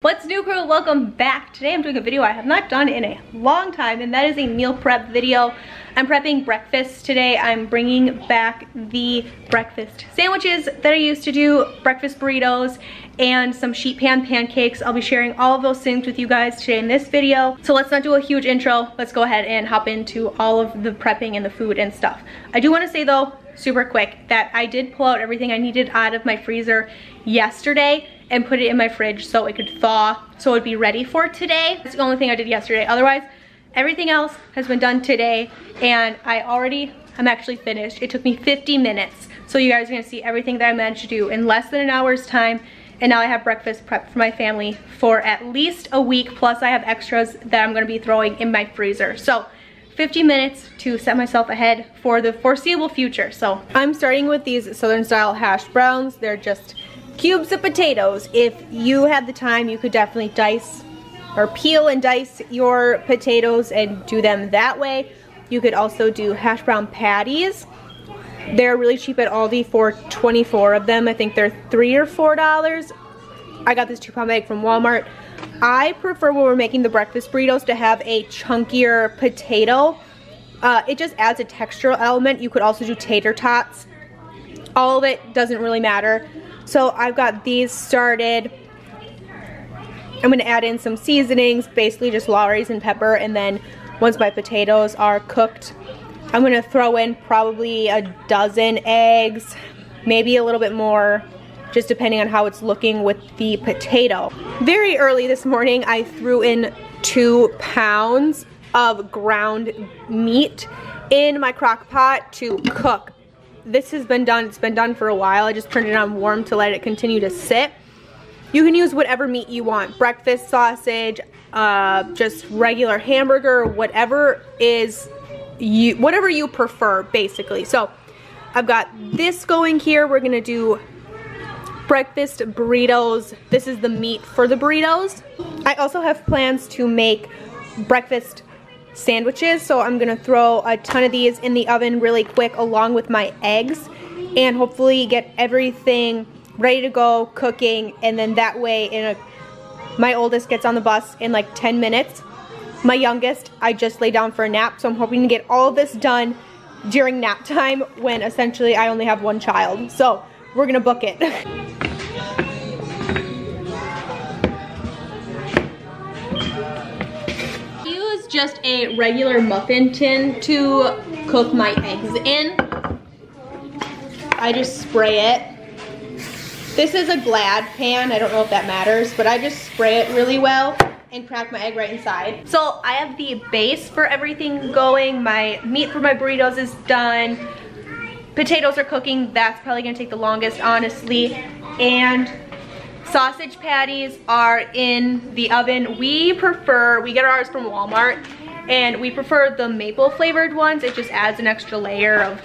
What's new, crew? Welcome back. Today I'm doing a video I have not done in a long time, and that is a meal prep video. I'm prepping breakfast today. I'm bringing back the breakfast sandwiches that I used to do, breakfast burritos, and some sheet pan pancakes. I'll be sharing all of those things with you guys today in this video. So let's not do a huge intro. Let's go ahead and hop into all of the prepping and the food and stuff. I do want to say though, super quick, that I did pull out everything I needed out of my freezer yesterday and put it in my fridge so it could thaw, so it would be ready for today. That's the only thing I did yesterday. Otherwise, everything else has been done today, and I'm actually finished. It took me 50 minutes. So you guys are gonna see everything that I managed to do in less than an hour's time, and now I have breakfast prepped for my family for at least a week, plus I have extras that I'm gonna be throwing in my freezer. So 50 minutes to set myself ahead for the foreseeable future. So I'm starting with these Southern style hash browns. They're just cubes of potatoes. If you had the time, you could definitely dice or peel and dice your potatoes and do them that way. You could also do hash brown patties. They're really cheap at Aldi for 24 of them. I think they're $3 or $4. I got this 2-pound bag from Walmart. I prefer when we're making the breakfast burritos to have a chunkier potato. It just adds a textural element. You could also do tater tots. All of it doesn't really matter. So I've got these started. I'm gonna add in some seasonings, basically just Lawry's and pepper, and then once my potatoes are cooked, I'm gonna throw in probably a dozen eggs, maybe a little bit more, just depending on how it's looking with the potato. Very early this morning, I threw in 2 pounds of ground meat in my crock pot to cook. This has been done, it's been done for a while. I just turned it on warm to let it continue to sit. You can use whatever meat you want, breakfast sausage, just regular hamburger, whatever you prefer, basically. So I've got this going here. We're gonna do breakfast burritos. This is the meat for the burritos. I also have plans to make breakfast sandwiches, so I'm gonna throw a ton of these in the oven really quick along with my eggs, and hopefully get everything ready to go cooking, and then that way my oldest gets on the bus in like 10 minutes. My youngest, I just lay down for a nap, so I'm hoping to get all of this done during nap time when essentially I only have 1 child. So we're gonna book it. Just a regular muffin tin to cook my eggs in. I just spray it. This is a Glad pan, I don't know if that matters, but I just spray it really well and crack my egg right inside. So I have the base for everything going. My meat for my burritos is done. Potatoes are cooking. That's probably gonna take the longest, honestly. And sausage patties are in the oven. We get ours from Walmart, and we prefer the maple flavored ones. It just adds an extra layer of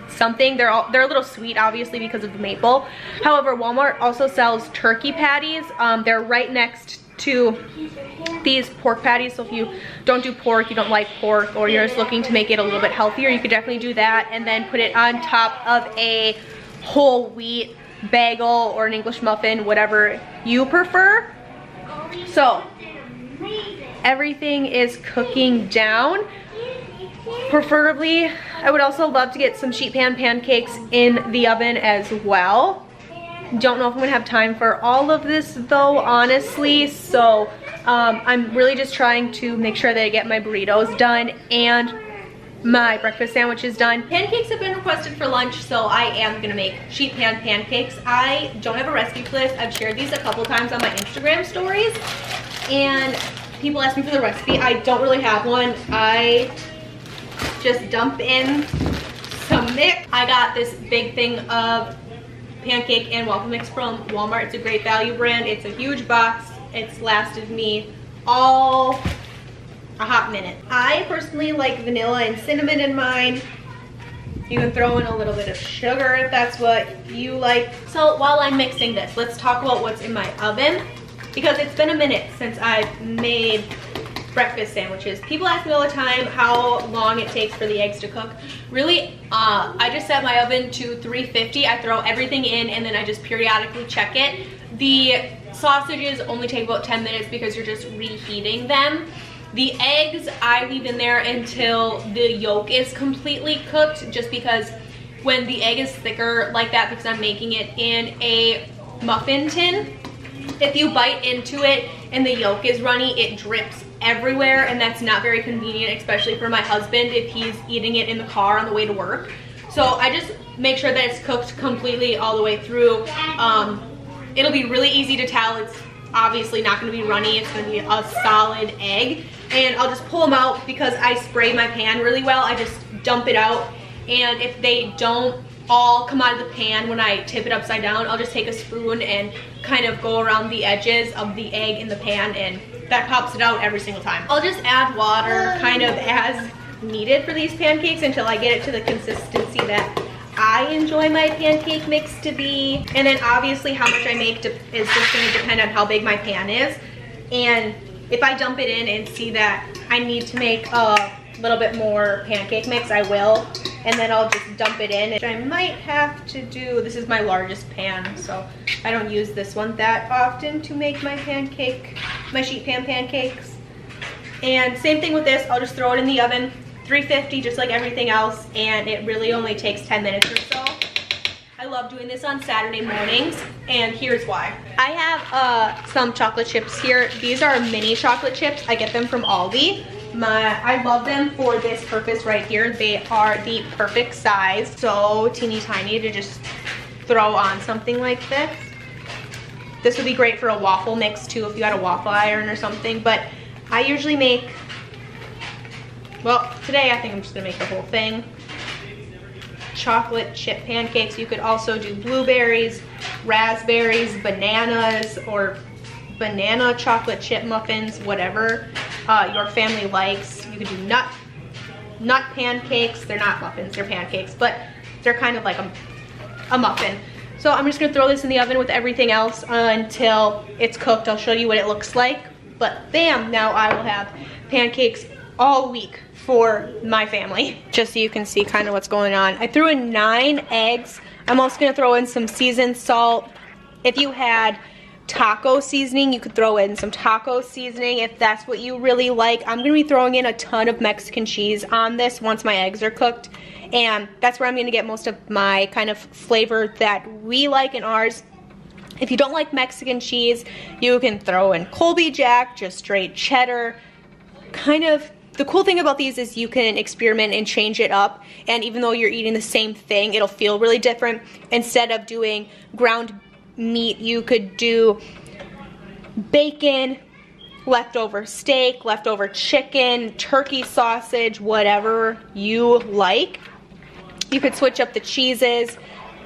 something. They're a little sweet, obviously, because of the maple. However, Walmart also sells turkey patties. They're right next to these pork patties, so if you don't do pork, you don't like pork, or you're just looking to make it a little bit healthier, you could definitely do that, and then put it on top of a whole wheat bagel or an English muffin, whatever you prefer. So everything is cooking down. Preferably, I would also love to get some sheet pan pancakes in the oven as well. Don't know if I'm gonna have time for all of this though, honestly. So I'm really just trying to make sure that I get my burritos done and my breakfast sandwiches done. Pancakes have been requested for lunch, so I am gonna make sheet pan pancakes. I don't have a recipe for this. I've shared these a couple times on my Instagram stories, and people ask me for the recipe. I don't really have one. I just dump in some mix. I got this big thing of pancake and waffle mix from Walmart. It's a great value brand. It's a huge box. It's lasted me all a hot minute. I personally like vanilla and cinnamon in mine. You can throw in a little bit of sugar if that's what you like. So while I'm mixing this, let's talk about what's in my oven, because it's been a minute since I've made breakfast sandwiches. People ask me all the time how long it takes for the eggs to cook. Really, I just set my oven to 350. I throw everything in and then I just periodically check it. The sausages only take about 10 minutes because you're just reheating them. The eggs, I leave in there until the yolk is completely cooked, just because when the egg is thicker like that, because I'm making it in a muffin tin, if you bite into it and the yolk is runny, it drips everywhere, and that's not very convenient, especially for my husband if he's eating it in the car on the way to work. So I just make sure that it's cooked completely all the way through. It'll be really easy to tell. It's obviously not going to be runny. It's going to be a solid egg. And I'll just pull them out because I spray my pan really well. I just dump it out. And if they don't all come out of the pan when I tip it upside down, I'll just take a spoon and kind of go around the edges of the egg in the pan, and that pops it out every single time. I'll just add water kind of as needed for these pancakes until I get it to the consistency that I enjoy my pancake mix to be. And then obviously how much I make is just going to depend on how big my pan is. And if I dump it in and see that I need to make a little bit more pancake mix, I will. And then I'll just dump it in, which I might have to do. This is my largest pan, so I don't use this one that often to make my sheet pan pancakes. And same thing with this, I'll just throw it in the oven, 350, just like everything else, and it really only takes 10 minutes or so. I love doing this on Saturday mornings, and here's why. I have some chocolate chips here. These are mini chocolate chips. I get them from Aldi. I love them for this purpose right here. They are the perfect size, so teeny tiny to just throw on something like this. This would be great for a waffle mix too if you had a waffle iron or something, but I usually make, well, today I think I'm just gonna make the whole thing. Chocolate chip pancakes. You could also do blueberries, raspberries, bananas, or banana chocolate chip muffins, whatever your family likes. You could do nut pancakes. They're not muffins, they're pancakes, but they're kind of like a muffin. So I'm just gonna throw this in the oven with everything else until it's cooked. I'll show you what it looks like, but bam, now I will have pancakes all week for my family. Just so you can see kind of what's going on. I threw in 9 eggs. I'm also gonna throw in some seasoned salt. If you had taco seasoning, you could throw in some taco seasoning if that's what you really like. I'm gonna be throwing in a ton of Mexican cheese on this once my eggs are cooked, and that's where I'm gonna get most of my kind of flavor that we like in ours. If you don't like Mexican cheese, you can throw in Colby Jack, just straight cheddar. Kind of the cool thing about these is you can experiment and change it up, and even though you're eating the same thing, it'll feel really different. Instead of doing ground meat, you could do bacon, leftover steak, leftover chicken, turkey sausage, whatever you like. You could switch up the cheeses,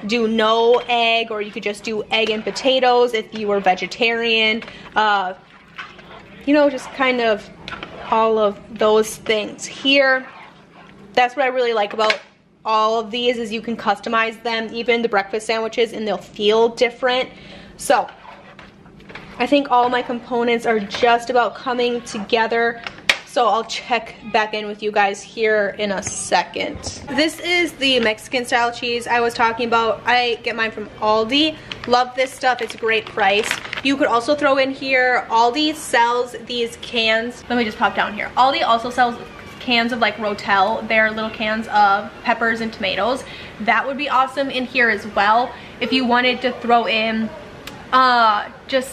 do no egg, or you could just do egg and potatoes if you were vegetarian. You know, just kind of all of those things here. That's what I really like about all of these, is you can customize them, even the breakfast sandwiches, and they'll feel different. So I think all my components are just about coming together, so I'll check back in with you guys here in a second. This is the Mexican style cheese I was talking about. I get mine from Aldi. Love this stuff, it's a great price. You could also throw in here, Aldi sells these cans. Let me just pop down here. Aldi also sells cans of like Rotel. They're little cans of peppers and tomatoes. That would be awesome in here as well. If you wanted to throw in just,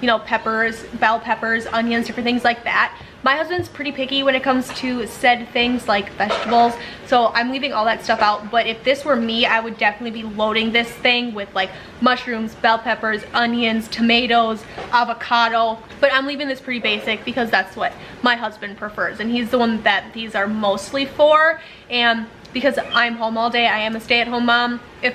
you know, peppers, bell peppers, onions, different things like that. My husband's pretty picky when it comes to said things like vegetables, so I'm leaving all that stuff out. But if this were me, I would definitely be loading this thing with like mushrooms, bell peppers, onions, tomatoes, avocado. But I'm leaving this pretty basic because that's what my husband prefers, and he's the one that these are mostly for. And because I'm home all day, I am a stay-at-home mom, if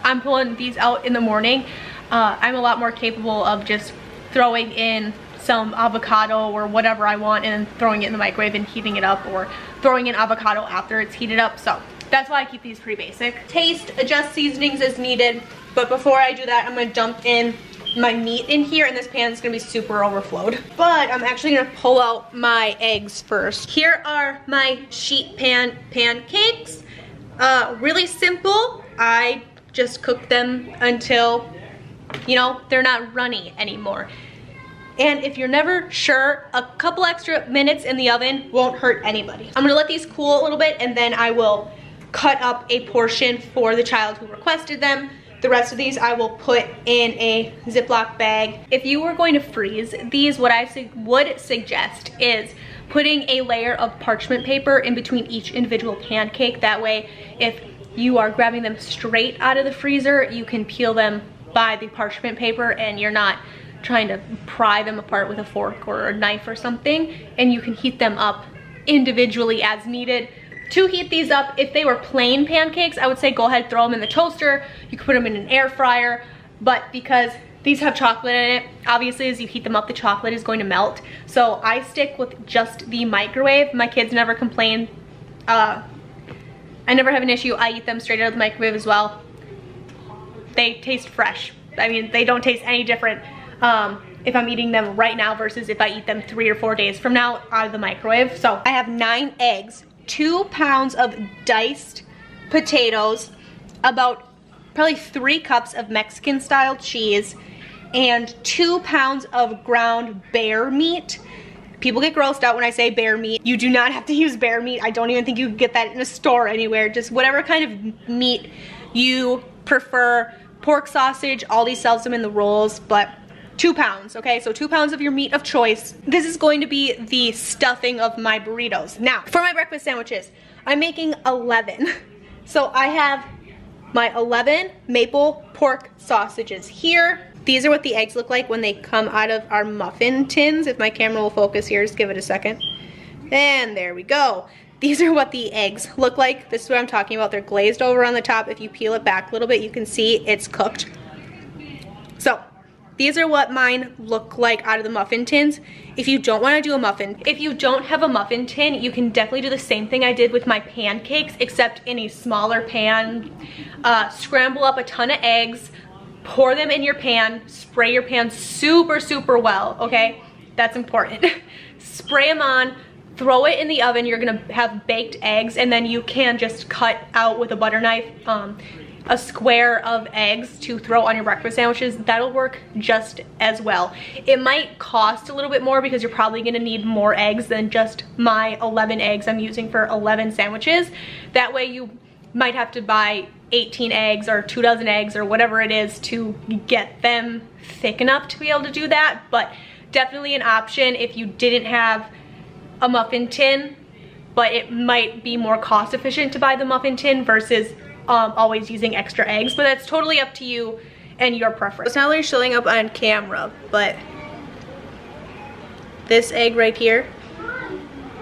I'm pulling these out in the morning, I'm a lot more capable of just throwing in some avocado or whatever I want and then throwing it in the microwave and heating it up, or throwing in avocado after it's heated up. So that's why I keep these pretty basic. Taste, adjust seasonings as needed, but before I do that, I'm gonna dump in my meat in here, and this pan is gonna be super overflowed. But I'm actually gonna pull out my eggs first. Here are my sheet pan pancakes. Really simple. I just cook them until, you know, they're not runny anymore. And if you're never sure, a couple extra minutes in the oven won't hurt anybody. I'm gonna let these cool a little bit, and then I will cut up a portion for the child who requested them. The rest of these I will put in a Ziploc bag. If you were going to freeze these, what I would suggest is putting a layer of parchment paper in between each individual pancake. That way, if you are grabbing them straight out of the freezer, you can peel them by the parchment paper and you're not trying to pry them apart with a fork or a knife or something, and you can heat them up individually as needed. To heat these up, if they were plain pancakes, I would say go ahead, throw them in the toaster. You could put them in an air fryer, but because these have chocolate in it, obviously as you heat them up, the chocolate is going to melt. So I stick with just the microwave. My kids never complain. I never have an issue. I eat them straight out of the microwave as well. They taste fresh. I mean, they don't taste any different if I'm eating them right now versus if I eat them 3 or 4 days from now out of the microwave. So I have 9 eggs, 2 pounds of diced potatoes, about probably 3 cups of Mexican style cheese, and 2 pounds of ground bear meat. People get grossed out when I say bear meat. You do not have to use bear meat. I don't even think you can get that in a store anywhere. Just whatever kind of meat you prefer. Pork sausage, Aldi sells them in the rolls, but 2 pounds, okay? So 2 pounds of your meat of choice. This is going to be the stuffing of my burritos. Now, for my breakfast sandwiches, I'm making 11. So I have my 11 maple pork sausages here. These are what the eggs look like when they come out of our muffin tins. If my camera will focus here, just give it a second. And there we go. These are what the eggs look like. This is what I'm talking about. They're glazed over on the top. If you peel it back a little bit, you can see it's cooked. So these are what mine look like out of the muffin tins. If you don't want to do a muffin, if you don't have a muffin tin, you can definitely do the same thing I did with my pancakes, except in a smaller pan. Scramble up a ton of eggs, pour them in your pan, spray your pan super, super well, okay? That's important. Spray them on. Throw it in the oven. You're gonna have baked eggs, and then you can just cut out with a butter knife a square of eggs to throw on your breakfast sandwiches. That'll work just as well. It might cost a little bit more because you're probably gonna need more eggs than just my 11 eggs I'm using for 11 sandwiches. That way you might have to buy 18 eggs or 2 dozen eggs or whatever it is to get them thick enough to be able to do that, but definitely an option if you didn't have a muffin tin, but it might be more cost efficient to buy the muffin tin versus always using extra eggs, but that's totally up to you and your preference. It's not really showing up on camera, but this egg right here,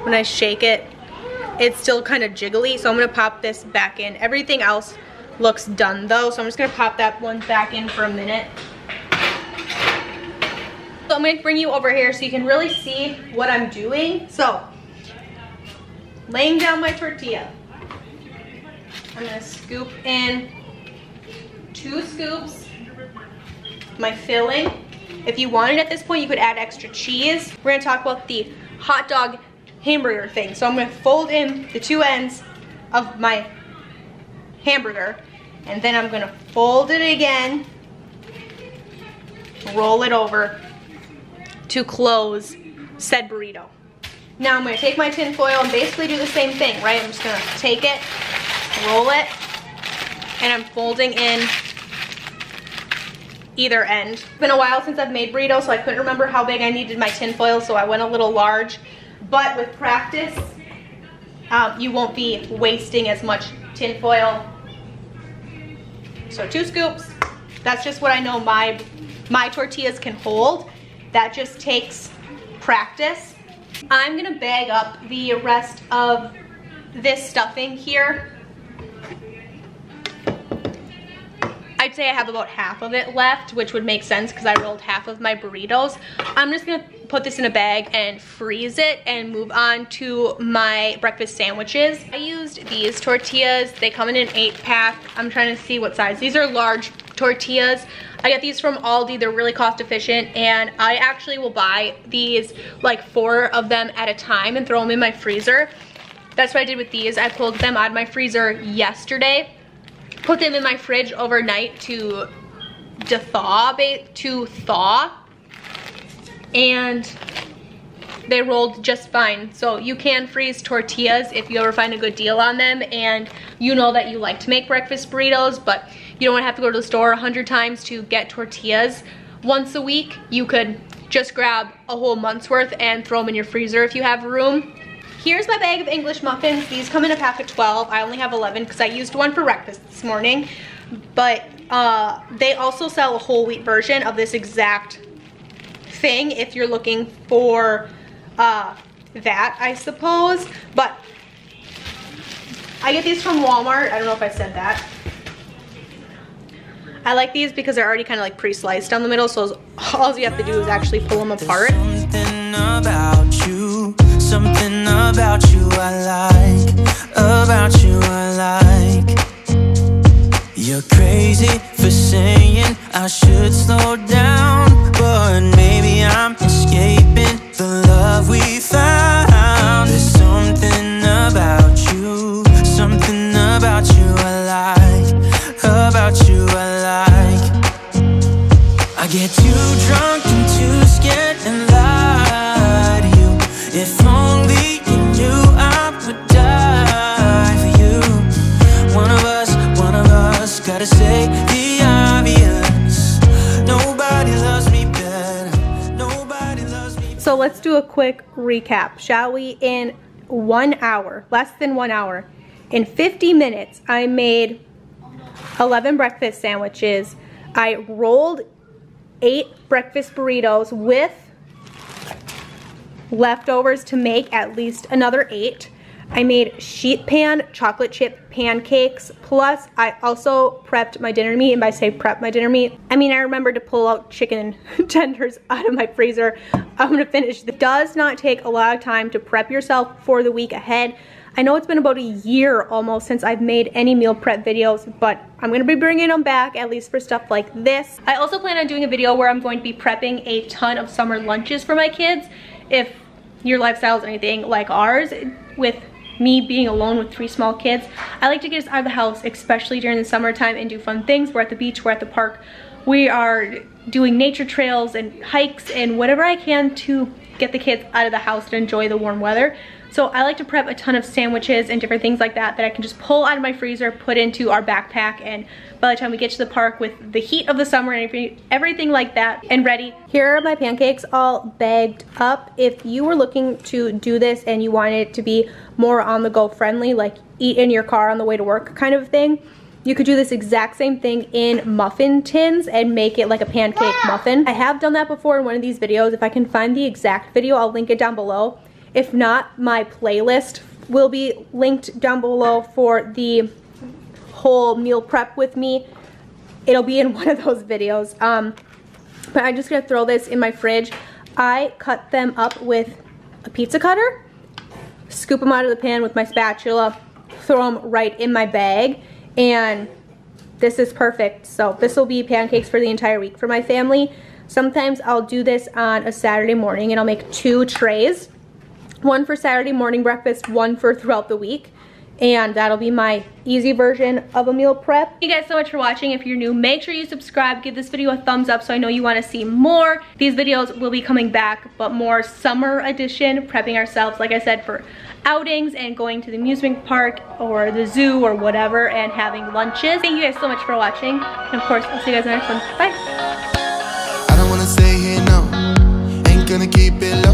when I shake it, it's still kind of jiggly, so I'm gonna pop this back in. Everything else looks done though, so I'm just gonna pop that one back in for a minute. So I'm gonna bring you over here so you can really see what I'm doing. So, laying down my tortilla. I'm gonna scoop in 2 scoops, my filling. If you wanted at this point, you could add extra cheese. We're gonna talk about the hot dog hamburger thing. So I'm gonna fold in the 2 ends of my hamburger, and then I'm gonna fold it again, roll it over to close said burrito. Now I'm gonna take my tin foil and basically do the same thing, right? I'm just gonna take it, roll it, and I'm folding in either end. It's been a while since I've made burritos, so I couldn't remember how big I needed my tin foil, so I went a little large. But with practice, you won't be wasting as much tin foil. So 2 scoops. That's just what I know my tortillas can hold. That just takes practice. I'm gonna bag up the rest of this stuffing here. I'd say I have about half of it left, which would make sense because I rolled half of my burritos. I'm just gonna put this in a bag and freeze it and move on to my breakfast sandwiches. I used these tortillas. They come in an 8-pack. I'm trying to see what size. These are large tortillas. I get these from Aldi. They're really cost efficient, and I actually will buy these like 4 of them at a time and throw them in my freezer. That's what I did with these. I pulled them out of my freezer yesterday, put them in my fridge overnight to thaw, and they rolled just fine. So you can freeze tortillas if you ever find a good deal on them and you know that you like to make breakfast burritos, but you don't want to have to go to the store 100 times to get tortillas once a week. You could just grab a whole month's worth and throw them in your freezer if you have room. Here's my bag of English muffins. These come in a pack of 12. I only have 11 because I used one for breakfast this morning. But they also sell a whole wheat version of this exact thing if you're looking for that, I suppose. But I get these from Walmart. I don't know if I said that. I like these because they're already kind of like pre-sliced down the middle, so all you have to do is actually pull them apart. Something about you I like, You're crazy for saying I should slow down, but maybe I'm escaping the love we found. There's something about you I like, I get too drunk and too scared and lie to you. If only you knew I would die for you. One of us gotta say the obvious. Nobody loves me better. Nobody loves me better. So let's do a quick recap, shall we? In 1 hour, less than 1 hour, in 50 minutes, I made 11 breakfast sandwiches. I rolled 8 breakfast burritos with leftovers to make at least another 8. I made sheet pan chocolate chip pancakes, plus I also prepped my dinner meat. And by say prep my dinner meat, I mean I remembered to pull out chicken tenders out of my freezer. I'm gonna finish. It does not take a lot of time to prep yourself for the week ahead. I know it's been about a year almost since I've made any meal prep videos, but I'm gonna be bringing them back, at least for stuff like this. I also plan on doing a video where I'm going to be prepping a ton of summer lunches for my kids. If your lifestyle is anything like ours, with me being alone with 3 small kids, I like to get us out of the house, especially during the summertime, and do fun things. We're at the beach, we're at the park. We are doing nature trails and hikes and whatever I can to get the kids out of the house and enjoy the warm weather. So I like to prep a ton of sandwiches and different things like that I can just pull out of my freezer, put into our backpack, and by the time we get to the park with the heat of the summer and everything like that and ready. Here are my pancakes all bagged up. If you were looking to do this and you wanted it to be more on the go friendly, like eat in your car on the way to work kind of thing, you could do this exact same thing in muffin tins and make it like a pancake muffin. I have done that before in one of these videos. If I can find the exact video, I'll link it down below. If not, my playlist will be linked down below for the whole meal prep with me. It'll be in one of those videos. But I'm just gonna throw this in my fridge. I cut them up with a pizza cutter, scoop them out of the pan with my spatula, throw them right in my bag, and this is perfect. So this will be pancakes for the entire week for my family. Sometimes I'll do this on a Saturday morning and I'll make 2 trays. One for Saturday morning breakfast, one for throughout the week. And that'll be my easy version of a meal prep. Thank you guys so much for watching. If you're new, make sure you subscribe. Give this video a thumbs up so I know you want to see more. These videos will be coming back, but more summer edition, prepping ourselves, like I said, for outings and going to the amusement park or the zoo or whatever and having lunches. Thank you guys so much for watching. And of course, I'll see you guys in the next one. Bye. I don't wanna stay here, no. Ain't gonna keep it